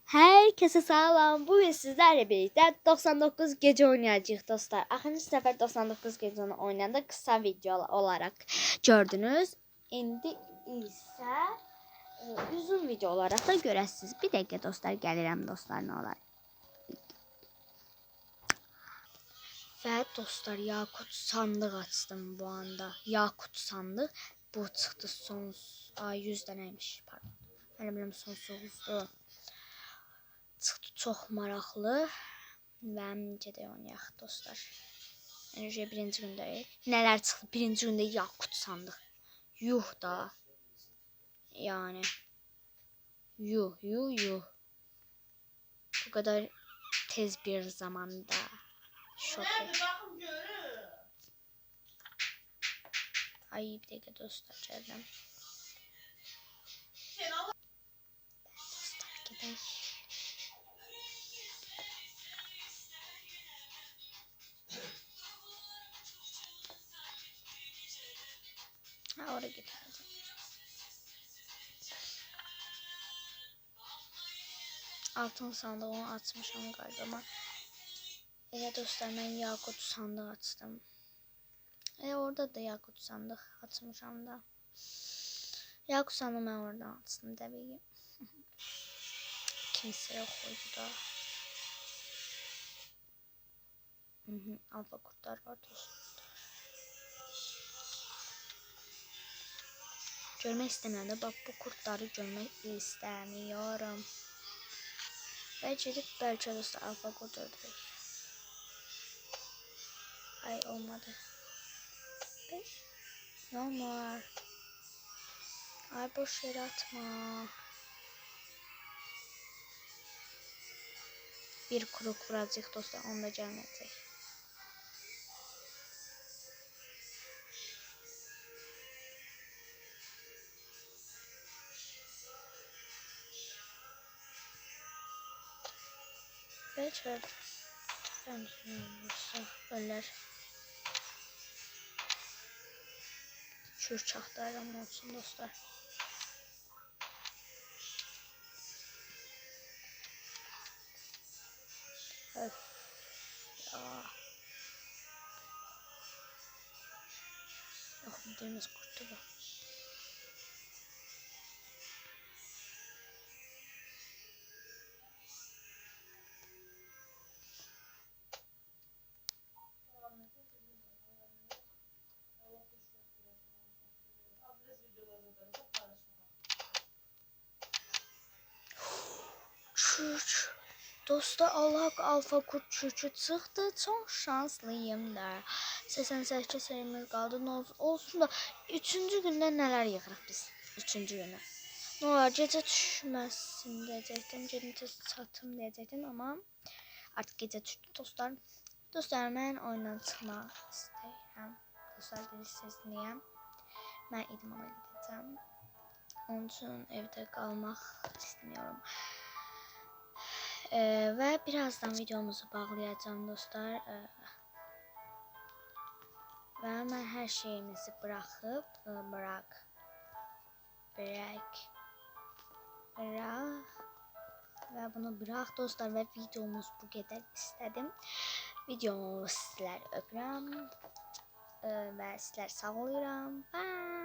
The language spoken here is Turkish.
Herkese salam. Bugün sizlerle birlikte 99 gece oynayacağız dostlar. Axırıncı sefer 99 geceni oynayanda kısa video olarak gördünüz. İndi isə uzun video olarak da görəsiniz. Bir dəqiqə dostlar, gəlirəm dostlar, nə olar. Və dostlar, Yakut sandıq açdım bu anda. Yakut sandıq. Bu çıxdı son 100 dənəymiş, pardon. Mənim biləm sonsuzdur. Çıxdı, çox maraqlı və necə də oynayaq dostlar. Önce birinci gündəyik. Nələr çıxdı birinci gündə? Yakut sandıq. Yuh da. Yani yuh. Bu kadar tez bir zamanda. Şok. Ay bir dakika dostlar, geldim. Dostlar gidelim. Ha, oraya gidelim. Altın sandığını açmışam galiba ama dostlar, ben Yakut sandığı açtım. Orada da Yakut sandığı açmışam da. Yakut sandığı ben oradan açtım tabii ki. Kimse yok orada. Alfa kurtlar var dostlar. Görmek istemiyorum da, bak bu kurtları görmek istemiyorum. Belki dostlar alfa kurt öldürür. Ay olmadı. Ne olur. Ay boş yere atma. Bir kuruk vuracak dostlar, onda gelmeyecek. Belki öldür. Ben öller. Şu çahtayram olsun dostlar. Öf. Ya. Yok, bildiğimiz kurtu bu. Çüç. Dostlar, Allah alfa kurt çüçü çıxdı. Çok şanslıyım da. 88 sayımız qaldı. Olsun da 3-cü gündə nələr yığırıq biz? 3-cü günə. Ne olar, gecə düşməsin deyəcəkdim. Gecə çatım deyəcəkdim amma artıq gecə düşdü dostlar. Dostlar, mən oyundan çıxmaq istəyirəm. Dostlar, bilirsiniz niyəm? Mən idmana gedəcəm. Onun üçün evdə qalmaq istemiyorum. Ve birazdan videomuzu bağlayacağım dostlar. Ve hemen her şeyimizi bırakıp bırak ve bunu bırak dostlar, ve videomuz bu kadar istedim. Videomu sizler öpürəm ve sizler sağ olun. Bye.